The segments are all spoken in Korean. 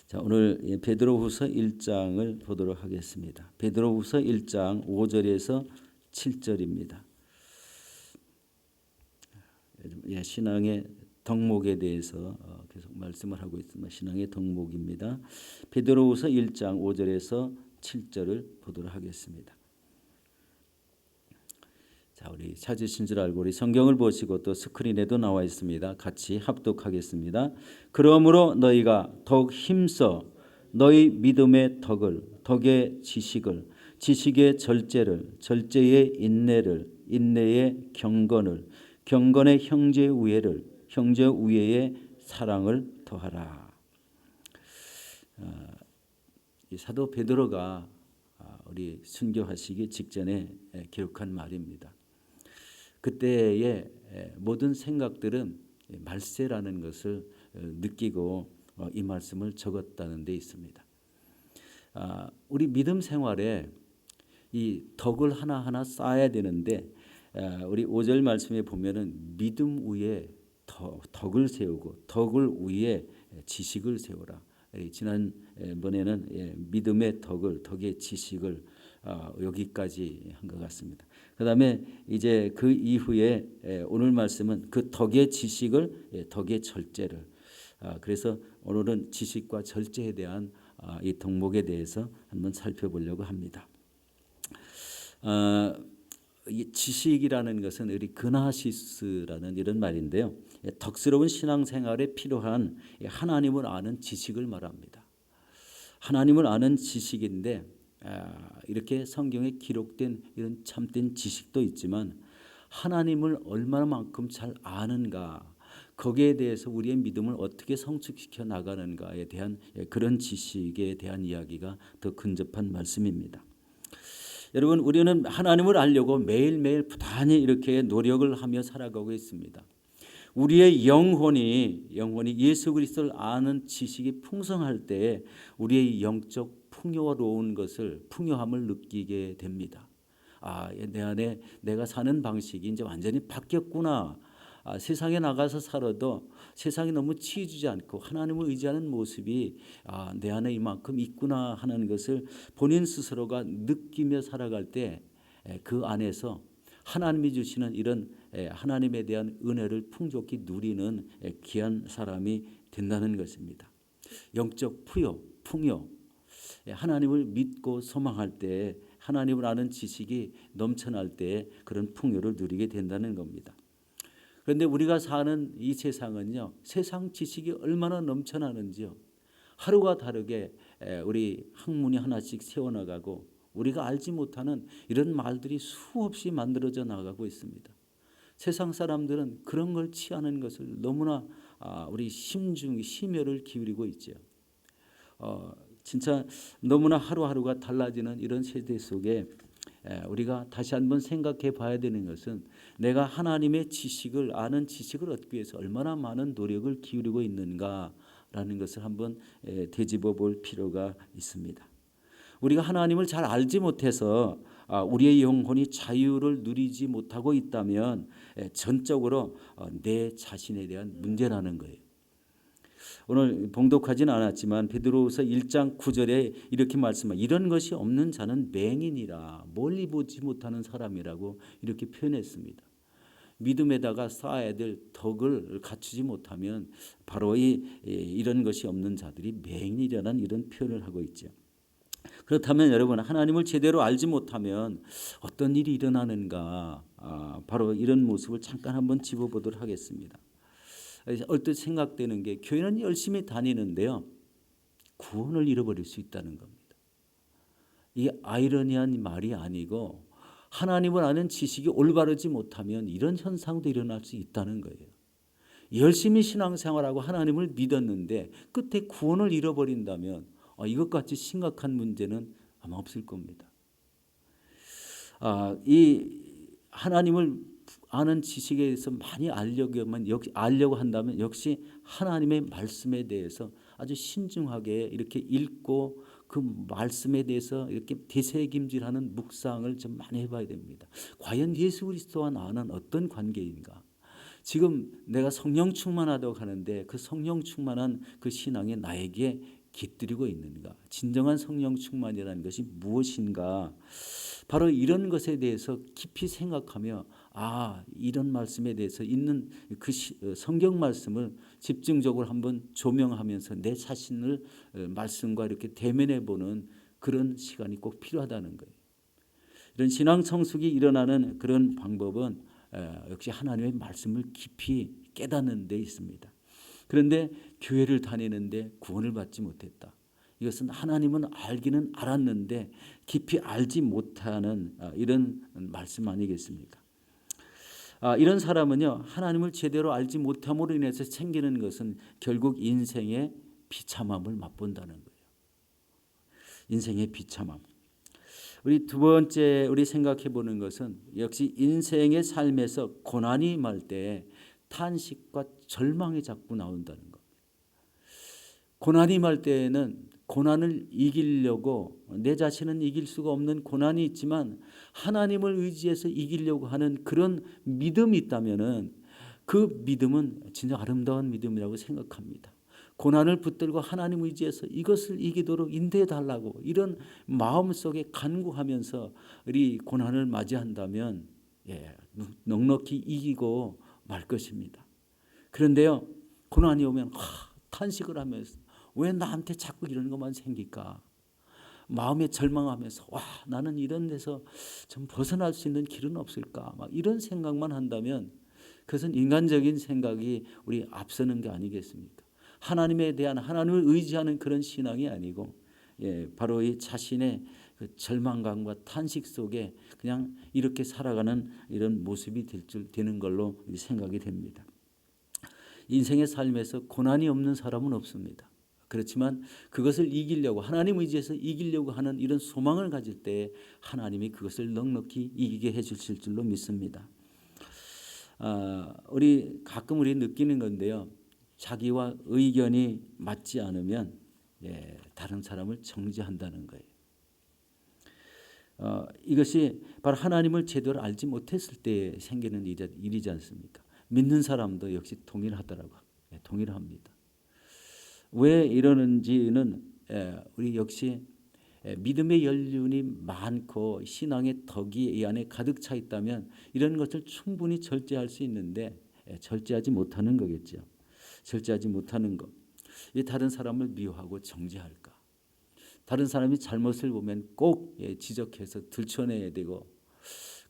자, 오늘 베드로후서 1장을 보도록 하겠습니다. 베드로후서 1장 5절에서 7절입니다. 신앙의 덕목에 대해서 계속 말씀을 하고 있습니다. 신앙의 덕목입니다. 베드로후서 1장 5절에서 7절을 보도록 하겠습니다. 자, 우리 찾으신 줄 알고 우리 성경을 보시고 또 스크린에도 나와 있습니다. 같이 합독하겠습니다. 그러므로 너희가 더욱 힘써 너희 믿음의 덕을, 덕의 지식을, 지식의 절제를, 절제의 인내를, 인내의 경건을, 경건의 형제 우애를, 형제 우애의 사랑을 더하라. 이 사도 베드로가 우리 순교하시기 직전에 기록한 말입니다. 그때의 모든 생각들은 말세라는 것을 느끼고 이 말씀을 적었다는 데 있습니다. 우리 믿음 생활에 이 덕을 하나하나 쌓아야 되는데 우리 5절 말씀에 보면은 믿음 위에 덕을 세우고 덕을 위에 지식을 세우라. 지난번에는 믿음의 덕을, 덕의 지식을 여기까지 한 것 같습니다. 그 다음에 이제 그 이후에 오늘 말씀은 그 덕의 지식을, 덕의 절제를. 그래서 오늘은 지식과 절제에 대한 이 덕목에 대해서 한번 살펴보려고 합니다. 이 지식이라는 것은 우리 그나시스라는 이런 말인데요. 덕스러운 신앙생활에 필요한 하나님을 아는 지식을 말합니다. 하나님을 아는 지식인데 이렇게 성경에 기록된 이런 참된 지식도 있지만 하나님을 얼마만큼 잘 아는가, 거기에 대해서 우리의 믿음을 어떻게 성숙시켜 나가는가에 대한 그런 지식에 대한 이야기가 더 근접한 말씀입니다. 여러분, 우리는 하나님을 알려고 매일매일 부단히 이렇게 노력을 하며 살아가고 있습니다. 우리의 영혼이 예수 그리스도를 아는 지식이 풍성할 때 우리의 영적 풍요로운 것을, 풍요함을 느끼게 됩니다. 내 안에 내가 사는 방식이 이제 완전히 바뀌었구나. 세상에 나가서 살아도 세상이 너무 치이지 않고 하나님을 의지하는 모습이 내 안에 이만큼 있구나 하는 것을 본인 스스로가 느끼며 살아갈 때 그 안에서 하나님이 주시는 이런 하나님에 대한 은혜를 풍족히 누리는 귀한 사람이 된다는 것입니다. 영적 풍요, 하나님을 믿고 소망할 때, 하나님을 아는 지식이 넘쳐날 때 그런 풍요를 누리게 된다는 겁니다. 그런데 우리가 사는 이 세상은요, 세상 지식이 얼마나 넘쳐나는지요. 하루가 다르게 우리 학문이 하나씩 세워나가고 우리가 알지 못하는 이런 말들이 수없이 만들어져 나가고 있습니다. 세상 사람들은 그런 걸 취하는 것을 너무나 우리 심혈을 기울이고 있죠. 진짜 너무나 하루하루가 달라지는 이런 세대 속에 우리가 다시 한번 생각해 봐야 되는 것은 내가 하나님의 지식을 아는 지식을 얻기 위해서 얼마나 많은 노력을 기울이고 있는가라는 것을 한번 되짚어 볼 필요가 있습니다. 우리가 하나님을 잘 알지 못해서 우리의 영혼이 자유를 누리지 못하고 있다면 전적으로 내 자신에 대한 문제라는 거예요. 오늘 봉독하지는 않았지만 베드로후서 1장 9절에 이렇게 말씀합니다. 이런 것이 없는 자는 맹인이라, 멀리 보지 못하는 사람이라고 이렇게 표현했습니다. 믿음에다가 쌓아야 될 덕을 갖추지 못하면 바로 이런 것이 없는 자들이 맹인이라는 이런 표현을 하고 있죠. 그렇다면 여러분, 하나님을 제대로 알지 못하면 어떤 일이 일어나는가, 바로 이런 모습을 잠깐 한번 짚어보도록 하겠습니다. 얼뜻 생각되는 게 교회는 열심히 다니는데요, 구원을 잃어버릴 수 있다는 겁니다. 이게 아이러니한 말이 아니고 하나님을 아는 지식이 올바르지 못하면 이런 현상도 일어날 수 있다는 거예요. 열심히 신앙생활하고 하나님을 믿었는데 끝에 구원을 잃어버린다면 이것같이 심각한 문제는 아마 없을 겁니다. 이 하나님을 아는 지식에 대해서 많이 알려고 한다면 역시 하나님의 말씀에 대해서 아주 신중하게 이렇게 읽고 그 말씀에 대해서 이렇게 되새김질하는 묵상을 좀 많이 해봐야 됩니다. 과연 예수 그리스도와 나는 어떤 관계인가? 지금 내가 성령 충만하다고 하는데 그 성령 충만한 그 신앙이 나에게 깃들이고 있는가? 진정한 성령 충만이라는 것이 무엇인가? 바로 이런 것에 대해서 깊이 생각하며 이런 말씀에 대해서 있는 그 성경 말씀을 집중적으로 한번 조명하면서 내 자신을 말씀과 이렇게 대면해 보는 그런 시간이 꼭 필요하다는 거예요. 이런 신앙 성숙이 일어나는 그런 방법은 역시 하나님의 말씀을 깊이 깨닫는 데 있습니다. 그런데 교회를 다니는데 구원을 받지 못했다. 이것은 하나님은 알기는 알았는데 깊이 알지 못하는 이런 말씀 아니겠습니까? 이런 사람은요, 하나님을 제대로 알지 못함으로 인해서 생기는 것은 결국 인생의 비참함을 맛본다는 거예요. 인생의 비참함. 우리 두 번째 우리 생각해 보는 것은 역시 인생의 삶에서 고난이 임할 때 탄식과 절망이 자꾸 나온다는 것. 고난이 임할 때에는 고난을 이기려고 내 자신은 이길 수가 없는 고난이 있지만 하나님을 의지해서 이기려고 하는 그런 믿음이 있다면은 그 믿음은 진짜 아름다운 믿음이라고 생각합니다. 고난을 붙들고 하나님 의지해서 이것을 이기도록 인도해 달라고 이런 마음속에 간구하면서 우리 고난을 맞이한다면 넉넉히 이기고 말 것입니다. 그런데요, 고난이 오면 탄식을 하면서 왜 나한테 자꾸 이런 것만 생길까? 마음에 절망하면서 나는 이런 데서 좀 벗어날 수 있는 길은 없을까? 막 이런 생각만 한다면 그것은 인간적인 생각이 우리 앞서는 게 아니겠습니까? 하나님에 대한 하나님을 의지하는 그런 신앙이 아니고 바로 이 자신의 그 절망감과 탄식 속에 그냥 이렇게 살아가는 이런 모습이 되는 걸로 생각이 됩니다. 인생의 삶에서 고난이 없는 사람은 없습니다. 그렇지만 그것을 이기려고 하나님 의지해서 이기려고 하는 이런 소망을 가질 때 하나님이 그것을 넉넉히 이기게 해주실 줄로 믿습니다. 우리 가끔 느끼는 건데요. 자기와 의견이 맞지 않으면 다른 사람을 정죄한다는 거예요. 이것이 바로 하나님을 제대로 알지 못했을 때 생기는 일이지 않습니까? 믿는 사람도 역시 동일하더라고요. 동일합니다. 왜 이러는지는 우리 역시 믿음의 연륜이 많고 신앙의 덕이 이 안에 가득 차 있다면 이런 것을 충분히 절제할 수 있는데 절제하지 못하는 거겠죠. 절제하지 못하는 것. 다른 사람을 미워하고 정죄할까? 다른 사람이 잘못을 보면 꼭 지적해서 들춰내야 되고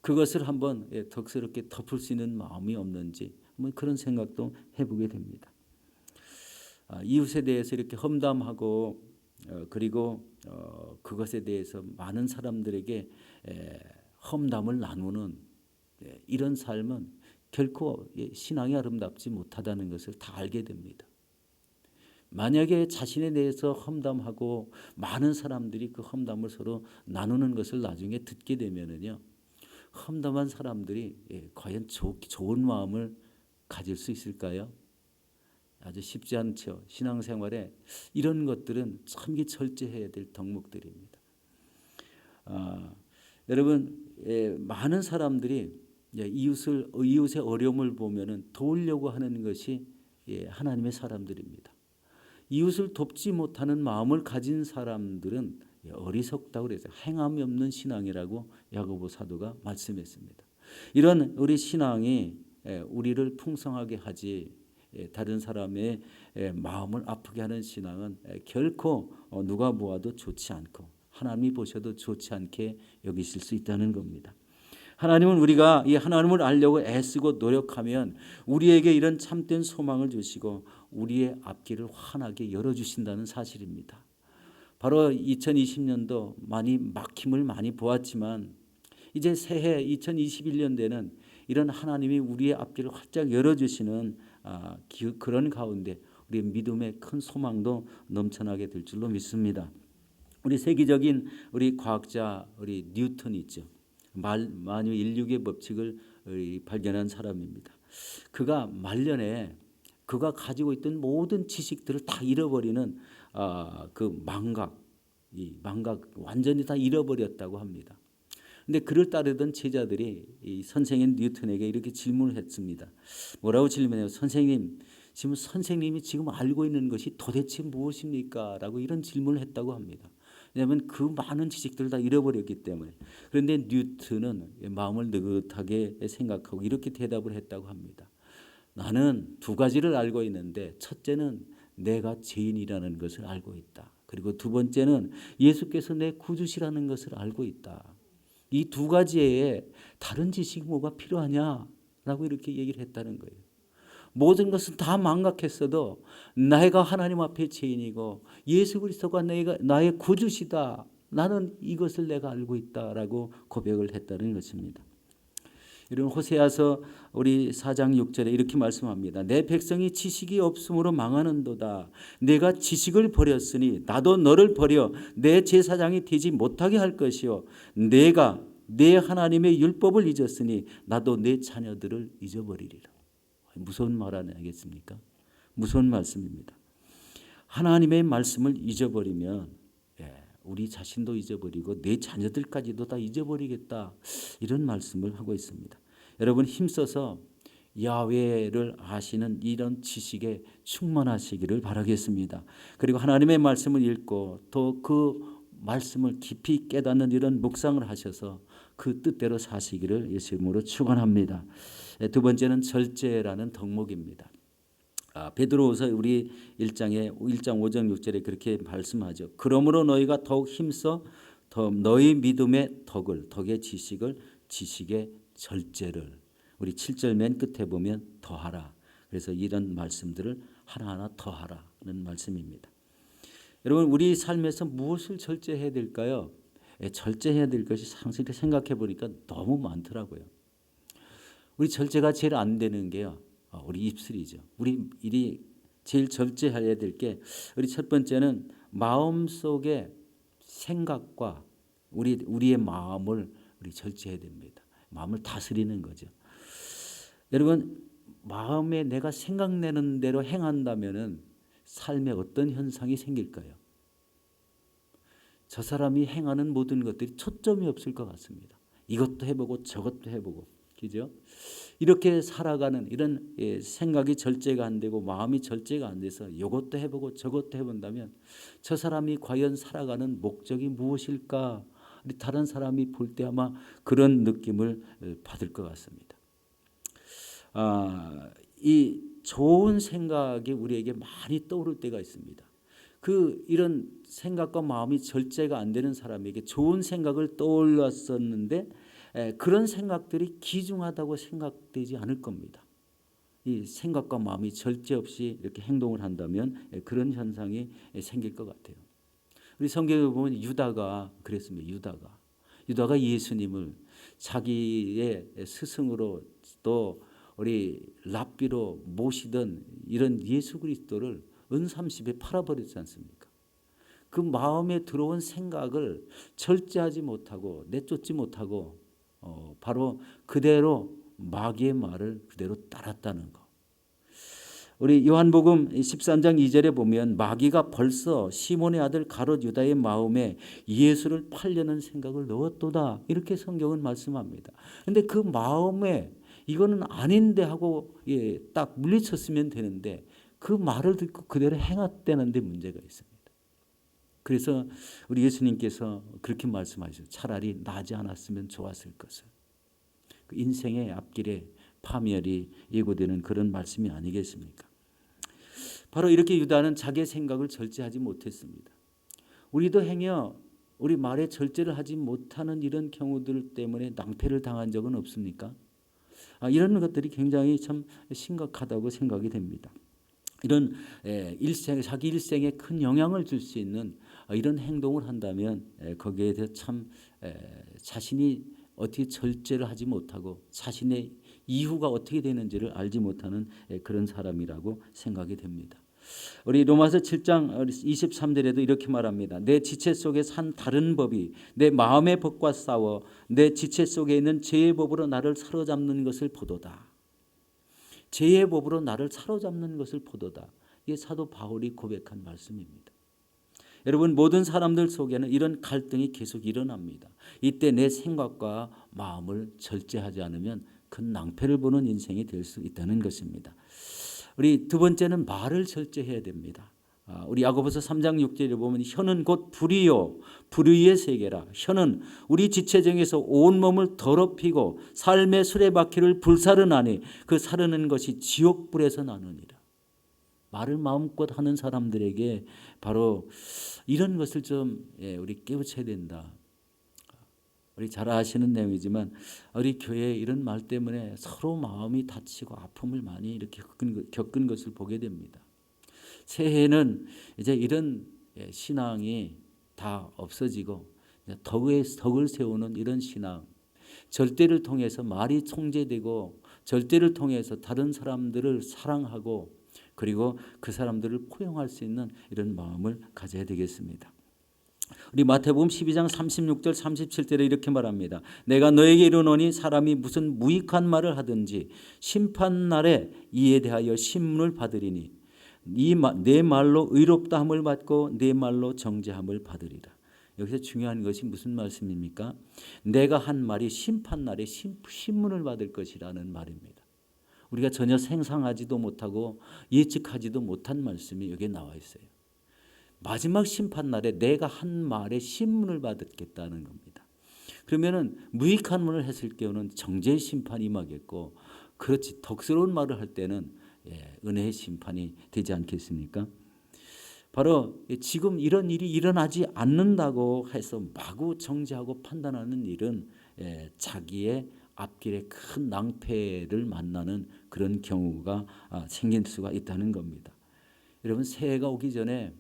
그것을 한번 덕스럽게 덮을 수 있는 마음이 없는지 한번 그런 생각도 해보게 됩니다. 이웃에 대해서 이렇게 험담하고 그리고 그것에 대해서 많은 사람들에게 험담을 나누는 이런 삶은 결코 신앙이 아름답지 못하다는 것을 다 알게 됩니다. 만약에 자신에 대해서 험담하고 많은 사람들이 그 험담을 서로 나누는 것을 나중에 듣게 되면은요, 험담한 사람들이 과연 좋은 마음을 가질 수 있을까요? 아주 쉽지 않죠. 신앙생활에 이런 것들은 참 절제해야 될 덕목들입니다. 여러분, 많은 사람들이 이웃의 어려움을 보면은 도우려고 하는 것이 하나님의 사람들입니다. 이웃을 돕지 못하는 마음을 가진 사람들은 어리석다고 그래서 행함이 없는 신앙이라고 야고보 사도가 말씀했습니다. 이런 우리 신앙이 우리를 풍성하게 하지 다른 사람의 마음을 아프게 하는 신앙은 결코 누가 보아도 좋지 않고 하나님이 보셔도 좋지 않게 여기실 수 있다는 겁니다. 하나님은 우리가 이 하나님을 알려고 애쓰고 노력하면 우리에게 이런 참된 소망을 주시고 우리의 앞길을 환하게 열어주신다는 사실입니다. 바로 2020년도 막힘을 많이 보았지만 이제 새해 2021년대는 이런 하나님이 우리의 앞길을 활짝 열어주시는 그런 가운데 우리의 믿음의 큰 소망도 넘쳐나게 될 줄로 믿습니다. 우리 세계적인 우리 과학자 우리 뉴턴이 있죠. 만유 인력의 법칙을 발견한 사람입니다. 그가 말년에 그가 가지고 있던 모든 지식들을 다 잃어버리는 그 망각 완전히 다 잃어버렸다고 합니다. 근데 그를 따르던 제자들이 이 선생인 뉴턴에게 이렇게 질문을 했습니다. 뭐라고 질문해요? 선생님, 선생님이 지금 알고 있는 것이 도대체 무엇입니까? 라고 이런 질문을 했다고 합니다. 왜냐하면 그 많은 지식들을 다 잃어버렸기 때문에. 그런데 뉴턴은 마음을 느긋하게 생각하고 이렇게 대답을 했다고 합니다. 나는 두 가지를 알고 있는데, 첫째는 내가 죄인이라는 것을 알고 있다. 그리고 두 번째는 예수께서 내 구주시라는 것을 알고 있다. 이 두 가지에 다른 지식이 뭐가 필요하냐라고 이렇게 얘기를 했다는 거예요. 모든 것은 다 망각했어도 내가 하나님 앞에 죄인이고 예수 그리스도가 나의 구주시다. 나는 이것을 내가 알고 있다라고 고백을 했다는 것입니다. 이런 호세아서 우리 4장 6절에 이렇게 말씀합니다. 내 백성이 지식이 없으므로 망하는도다. 내가 지식을 버렸으니 나도 너를 버려 내 제사장이 되지 못하게 할 것이요 내가 내 하나님의 율법을 잊었으니 나도 내 자녀들을 잊어버리리라. 무서운 말 아니겠습니까? 무서운 말씀입니다. 하나님의 말씀을 잊어버리면 우리 자신도 잊어버리고 내 자녀들까지도 다 잊어버리겠다. 이런 말씀을 하고 있습니다. 여러분 힘써서 야훼를 아시는 이런 지식에 충만하시기를 바라겠습니다. 그리고 하나님의 말씀을 읽고 또 그 말씀을 깊이 깨닫는 이런 묵상을 하셔서 그 뜻대로 사시기를 예수 이름으로 축원합니다. 두 번째는 절제라는 덕목입니다. 베드로후서 우리 1장 5절 6절에 그렇게 말씀하죠. 그러므로 너희가 더욱 힘써 너희 믿음의 덕의 지식을 지식의 절제를 우리 7절 맨 끝에 보면 더하라. 그래서 이런 말씀들을 하나하나 더하라는 말씀입니다. 여러분 우리 삶에서 무엇을 절제해야 될까요? 절제해야 될 것이 상세히 생각해 보니까 너무 많더라고요. 우리 절제가 제일 안 되는 게요. 우리 입술이죠. 우리 일이 제일 절제해야 될 게 우리 첫 번째는 마음속의 생각과 우리의 마음을 우리 절제해야 됩니다. 마음을 다스리는 거죠. 여러분 마음에 내가 생각내는 대로 행한다면은 삶에 어떤 현상이 생길까요? 저 사람이 행하는 모든 것들이 초점이 없을 것 같습니다. 이것도 해보고 저것도 해보고, 그죠? 이렇게 살아가는 이런 생각이 절제가 안 되고 마음이 절제가 안 돼서 이것도 해보고 저것도 해본다면 저 사람이 과연 살아가는 목적이 무엇일까? 다른 사람이 볼 때 아마 그런 느낌을 받을 것 같습니다. 이 좋은 생각이 우리에게 많이 떠오를 때가 있습니다. 이런 생각과 마음이 절제가 안 되는 사람에게 좋은 생각을 떠올렸었는데 그런 생각들이 귀중하다고 생각되지 않을 겁니다. 이 생각과 마음이 절제 없이 이렇게 행동을 한다면 그런 현상이 생길 것 같아요. 우리 성경에 보면 유다가 그랬습니다. 유다가 예수님을 자기의 스승으로 또 우리 랍비로 모시던 이런 예수 그리스도를 은삼십에 팔아버렸지 않습니까? 그 마음에 들어온 생각을 절제하지 못하고 내쫓지 못하고 바로 그대로 마귀의 말을 그대로 따랐다는 거. 우리 요한복음 13장 2절에 보면 마귀가 벌써 시몬의 아들 가롯 유다의 마음에 예수를 팔려는 생각을 넣었도다. 이렇게 성경은 말씀합니다. 그런데 그 마음에 이거는 아닌데 하고 딱 물리쳤으면 되는데 그 말을 듣고 그대로 행했다는 데 문제가 있습니다. 그래서 우리 예수님께서 그렇게 말씀하셨어요. 차라리 나지 않았으면 좋았을 것을. 그 인생의 앞길에 파멸이 예고되는 그런 말씀이 아니겠습니까? 바로 이렇게 유다는 자기의 생각을 절제하지 못했습니다. 우리도 행여 우리 말에 절제를 하지 못하는 이런 경우들 때문에 낭패를 당한 적은 없습니까? 이런 것들이 굉장히 참 심각하다고 생각이 됩니다. 이런 자기 일생에 큰 영향을 줄 수 있는 이런 행동을 한다면 거기에 대해 참 자신이 어떻게 절제를 하지 못하고 자신의 이후가 어떻게 되는지를 알지 못하는 그런 사람이라고 생각이 됩니다. 우리 로마서 7장 23절에도 이렇게 말합니다. 내 지체 속에 산 다른 법이 내 마음의 법과 싸워 내 지체 속에 있는 죄의 법으로 나를 사로잡는 것을 보도다. 죄의 법으로 나를 사로잡는 것을 보도다. 이게 사도 바울이 고백한 말씀입니다. 여러분 모든 사람들 속에는 이런 갈등이 계속 일어납니다. 이때 내 생각과 마음을 절제하지 않으면 큰 낭패를 보는 인생이 될 수 있다는 것입니다. 우리 두 번째는 말을 절제해야 됩니다. 우리 야고보서 3장 6절에 보면 혀는 곧 불이요 불의의 세계라. 혀는 우리 지체중에서 온 몸을 더럽히고 삶의 수레바퀴를 불사르나니 그 사르는 것이 지옥불에서 나느니라. 말을 마음껏 하는 사람들에게 바로 이런 것을 좀 우리 깨우쳐야 된다. 우리 잘 아시는 내용이지만 우리 교회에 이런 말 때문에 서로 마음이 다치고 아픔을 많이 이렇게 겪은 것을 보게 됩니다. 새해에는 이제 이런 신앙이 다 없어지고 덕을 세우는 이런 신앙, 절대를 통해서 말이 통제되고 절대를 통해서 다른 사람들을 사랑하고 그리고 그 사람들을 포용할 수 있는 이런 마음을 가져야 되겠습니다. 우리 마태복음 12장 36절 37절에 이렇게 말합니다. 내가 너에게 이르노니 사람이 무슨 무익한 말을 하든지 심판날에 이에 대하여 신문을 받으리니 내 말로 의롭다함을 받고 내 말로 정죄함을 받으리라. 여기서 중요한 것이 무슨 말씀입니까? 내가 한 말이 심판날에 신문을 받을 것이라는 말입니다. 우리가 전혀 생각하지도 못하고 예측하지도 못한 말씀이 여기에 나와 있어요. 마지막 심판날에 내가 한 말에 신문을 받겠다는 겁니다. 그러면은 무익한 말을 했을 경우는 정죄의 심판이 임하겠고, 그렇지 덕스러운 말을 할 때는 은혜의 심판이 되지 않겠습니까? 바로 지금 이런 일이 일어나지 않는다고 해서 마구 정죄하고 판단하는 일은 자기의 앞길에 큰 낭패를 만나는 그런 경우가 생길 수가 있다는 겁니다. 여러분 새해가 오기 전에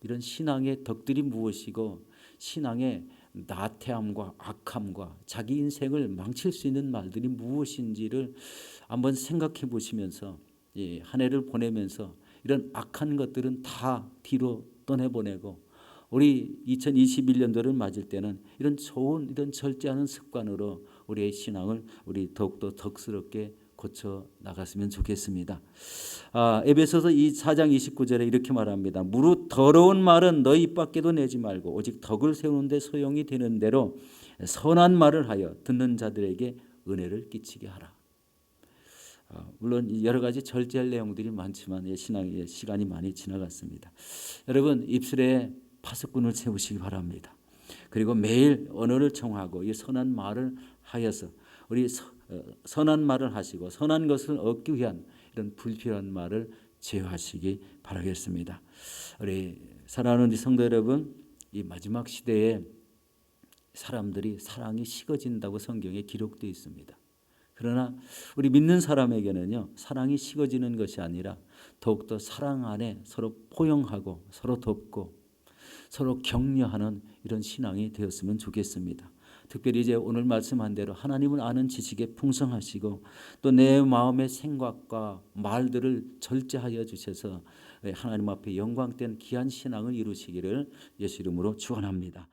이런 신앙의 덕들이 무엇이고 신앙의 나태함과 악함과 자기 인생을 망칠 수 있는 말들이 무엇인지를 한번 생각해 보시면서 한 해를 보내면서 이런 악한 것들은 다 뒤로 떠내보내고 우리 2021년도를 맞을 때는 이런 좋은 이런 절제하는 습관으로 우리의 신앙을 우리 더욱더 덕스럽게 고쳐 나갔으면 좋겠습니다. 에베소서 4장 29절에 이렇게 말합니다. 무릇 더러운 말은 너희 입 밖에도 내지 말고 오직 덕을 세우는 데 소용이 되는 대로 선한 말을 하여 듣는 자들에게 은혜를 끼치게 하라. 물론 여러 가지 절제할 내용들이 많지만 신앙의 시간이 많이 지나갔습니다. 여러분 입술에 파수꾼을 세우시기 바랍니다. 그리고 매일 언어를 청하고 이 선한 말을 하여서 우리 선한 말을 하시고 선한 것을 얻기 위한 이런 불필요한 말을 제어하시기 바라겠습니다. 우리 사랑하는 우리 성도 여러분, 이 마지막 시대에 사람들이 사랑이 식어진다고 성경에 기록되어 있습니다. 그러나 우리 믿는 사람에게는요, 사랑이 식어지는 것이 아니라 더욱더 사랑 안에 서로 포용하고 서로 돕고 서로 격려하는 이런 신앙이 되었으면 좋겠습니다. 특별히 이제 오늘 말씀한 대로 하나님을 아는 지식에 풍성하시고 또 내 마음의 생각과 말들을 절제하여 주셔서 하나님 앞에 영광된 귀한 신앙을 이루시기를 예수 이름으로 축원합니다.